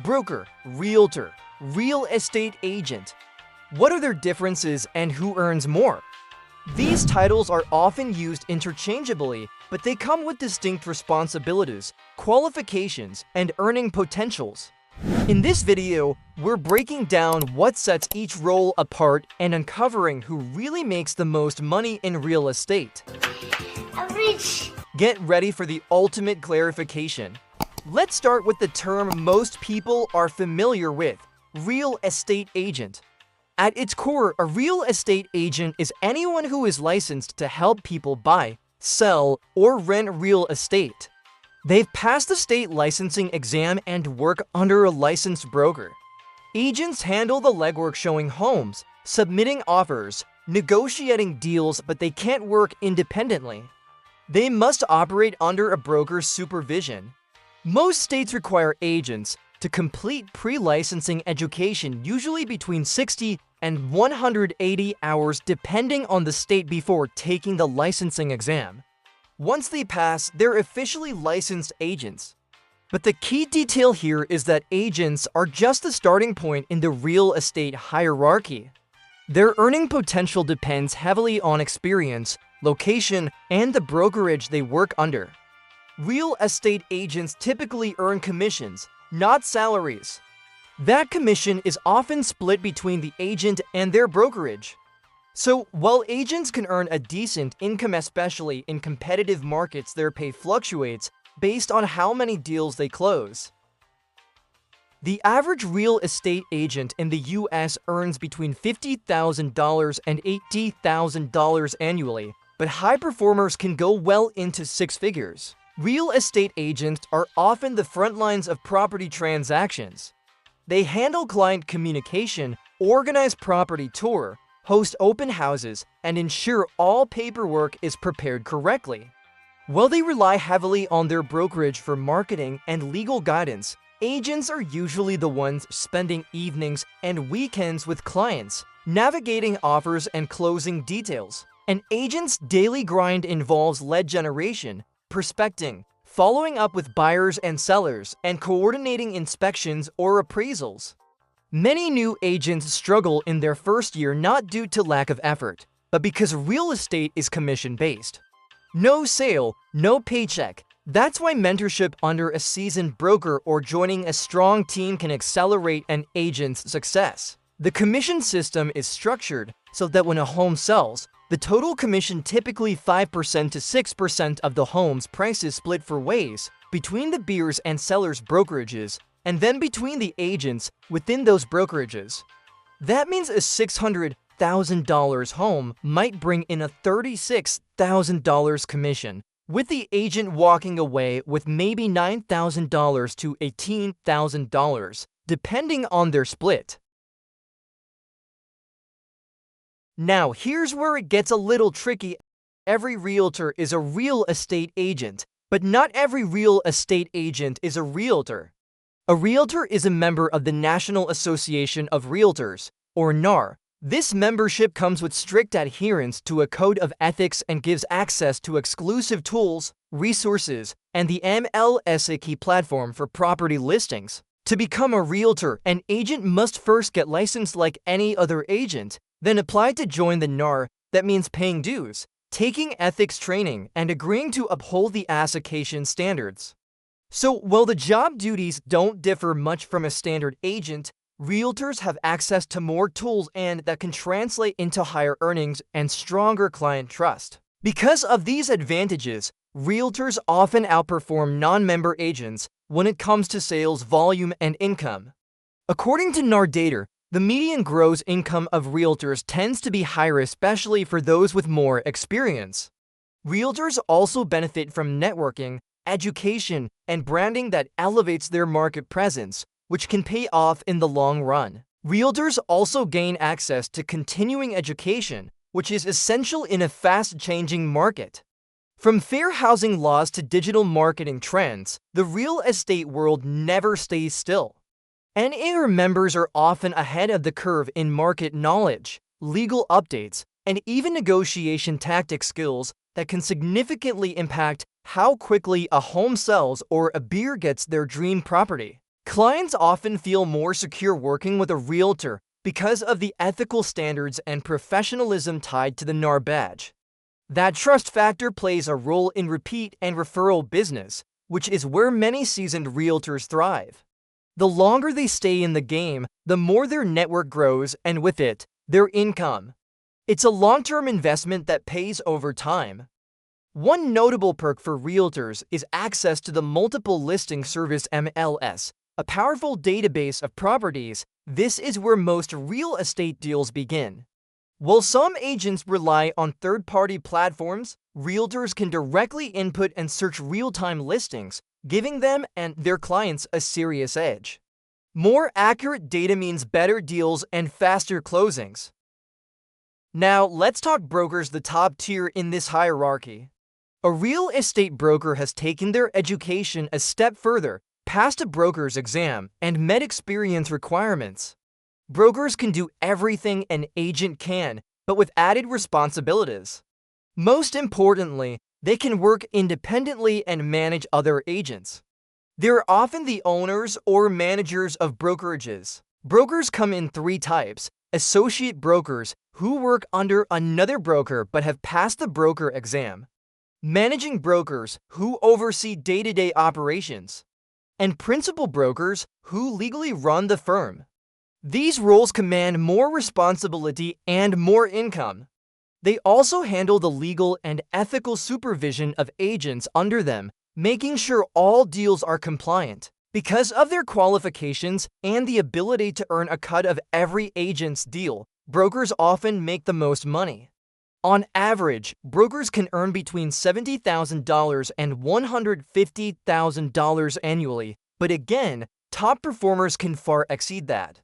broker, realtor, real estate agent. What are their differences and who earns more? These titles are often used interchangeably, but they come with distinct responsibilities, qualifications, and earning potentials. In this video, we're breaking down what sets each role apart and uncovering who really makes the most money in real estate. Average. Get ready for the ultimate clarification. Let's start with the term most people are familiar with, real estate agent. At its core, a real estate agent is anyone who is licensed to help people buy, sell, or rent real estate. They've passed the state licensing exam and work under a licensed broker. Agents handle the legwork showing homes, submitting offers, negotiating deals, but they can't work independently. They must operate under a broker's supervision. Most states require agents to complete pre-licensing education, usually between 60 and 180 hours depending on the state before taking the licensing exam. Once they pass, they're officially licensed agents. But the key detail here is that agents are just the starting point in the real estate hierarchy. Their earning potential depends heavily on experience, location, and the brokerage they work under. Real estate agents typically earn commissions, not salaries. That commission is often split between the agent and their brokerage. So, while agents can earn a decent income, especially in competitive markets, their pay fluctuates based on how many deals they close. The average real estate agent in the US earns between $50,000 and $80,000 annually, but high performers can go well into six figures. Real estate agents are often the front lines of property transactions. They handle client communication, organize property tour, host open houses, and ensure all paperwork is prepared correctly. While they rely heavily on their brokerage for marketing and legal guidance, agents are usually the ones spending evenings and weekends with clients, navigating offers and closing details. An agent's daily grind involves lead generation, prospecting, following up with buyers and sellers, and coordinating inspections or appraisals. Many new agents struggle in their first year not due to lack of effort, but because real estate is commission-based. No sale, no paycheck. That's why mentorship under a seasoned broker or joining a strong team can accelerate an agent's success. The commission system is structured so that when a home sells, the total commission, typically 5% to 6% of the home's price, is split four ways between the buyers and sellers' brokerages, and then between the agents within those brokerages. That means a $600,000 home might bring in a $36,000 commission, with the agent walking away with maybe $9,000 to $18,000, depending on their split. Now, here's where it gets a little tricky. Every realtor is a real estate agent, but not every real estate agent is a realtor. A realtor is a member of the National Association of Realtors, or NAR. This membership comes with strict adherence to a code of ethics and gives access to exclusive tools, resources, and the MLS platform for property listings. To become a realtor, an agent must first get licensed like any other agent, then apply to join the NAR. That means paying dues, taking ethics training, and agreeing to uphold the association standards. So, while the job duties don't differ much from a standard agent, realtors have access to more tools and that can translate into higher earnings and stronger client trust. Because of these advantages, realtors often outperform non-member agents when it comes to sales volume and income. According to NAR data, the median gross income of realtors tends to be higher, especially for those with more experience. Realtors also benefit from networking, education, and branding that elevates their market presence, which can pay off in the long run. Realtors also gain access to continuing education, which is essential in a fast-changing market. From fair housing laws to digital marketing trends, the real estate world never stays still. NAR members are often ahead of the curve in market knowledge, legal updates, and even negotiation tactic skills that can significantly impact how quickly a home sells or a buyer gets their dream property. Clients often feel more secure working with a realtor because of the ethical standards and professionalism tied to the NAR badge. That trust factor plays a role in repeat and referral business, which is where many seasoned realtors thrive. The longer they stay in the game, the more their network grows and with it, their income. It's a long-term investment that pays over time. One notable perk for realtors is access to the Multiple Listing Service MLS, a powerful database of properties. This is where most real estate deals begin. While some agents rely on third-party platforms, realtors can directly input and search real-time listings, giving them and their clients a serious edge. More accurate data means better deals and faster closings. Now, let's talk brokers, the top tier in this hierarchy. A real estate broker has taken their education a step further, passed a broker's exam, and met experience requirements. Brokers can do everything an agent can, but with added responsibilities. Most importantly, they can work independently and manage other agents. They're often the owners or managers of brokerages. Brokers come in three types: associate brokers, who work under another broker but have passed the broker exam; managing brokers, who oversee day-to-day operations; and principal brokers, who legally run the firm. These roles command more responsibility and more income. They also handle the legal and ethical supervision of agents under them, making sure all deals are compliant. Because of their qualifications and the ability to earn a cut of every agent's deal, brokers often make the most money. On average, brokers can earn between $70,000 and $150,000 annually, but again, top performers can far exceed that.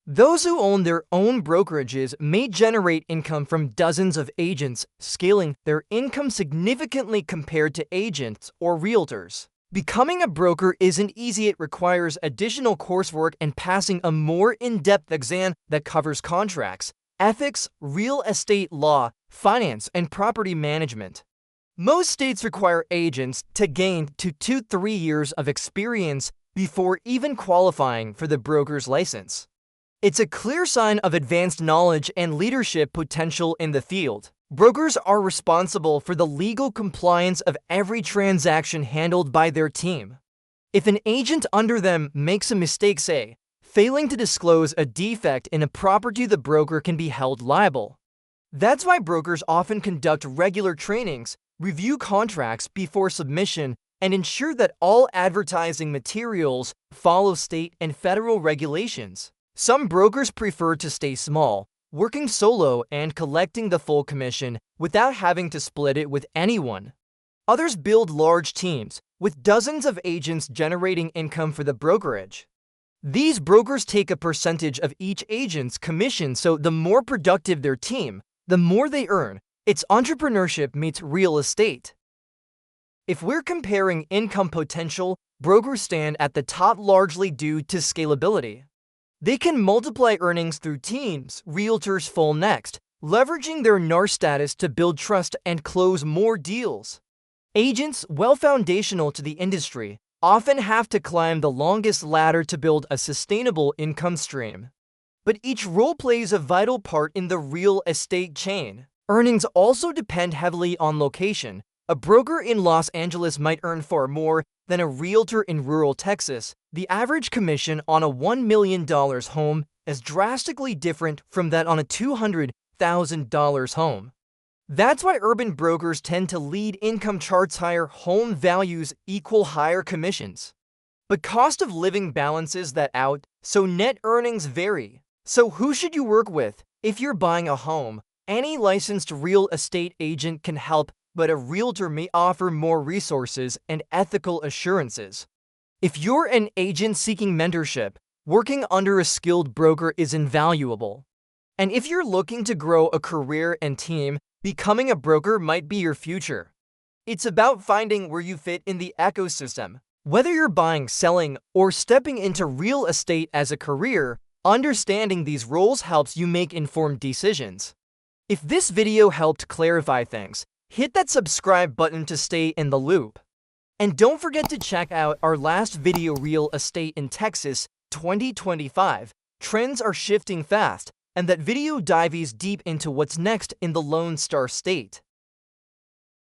Those who own their own brokerages may generate income from dozens of agents, scaling their income significantly compared to agents or realtors. Becoming a broker isn't easy. It requires additional coursework and passing a more in-depth exam that covers contracts, ethics, real estate law, finance, and property management. Most states require agents to gain 2 to 3 years of experience before even qualifying for the broker's license. It's a clear sign of advanced knowledge and leadership potential in the field. Brokers are responsible for the legal compliance of every transaction handled by their team. If an agent under them makes a mistake, say, failing to disclose a defect in a property, the broker can be held liable. That's why brokers often conduct regular trainings, review contracts before submission, and ensure that all advertising materials follow state and federal regulations. Some brokers prefer to stay small, working solo and collecting the full commission without having to split it with anyone. Others build large teams, with dozens of agents generating income for the brokerage. These brokers take a percentage of each agent's commission, so the more productive their team, the more they earn. It's entrepreneurship meets real estate. If we're comparing income potential, brokers stand at the top largely due to scalability. They can multiply earnings through teams. Realtors fall next, leveraging their NAR status to build trust and close more deals. Agents, while foundational to the industry, often have to climb the longest ladder to build a sustainable income stream. But each role plays a vital part in the real estate chain. Earnings also depend heavily on location. A broker in Los Angeles might earn far more than a realtor in rural Texas. The average commission on a $1 million home is drastically different from that on a $200,000 home. That's why urban brokers tend to lead income charts. Higher home values equal higher commissions. But cost of living balances that out, so net earnings vary. So who should you work with? If you're buying a home, any licensed real estate agent can help, but a realtor may offer more resources and ethical assurances. If you're an agent seeking mentorship, working under a skilled broker is invaluable. And if you're looking to grow a career and team, becoming a broker might be your future. It's about finding where you fit in the ecosystem. Whether you're buying, selling, or stepping into real estate as a career, understanding these roles helps you make informed decisions. If this video helped clarify things, hit that subscribe button to stay in the loop. And don't forget to check out our last video, Real Estate in Texas 2025. Trends are shifting fast, and that video dives deep into what's next in the Lone Star State.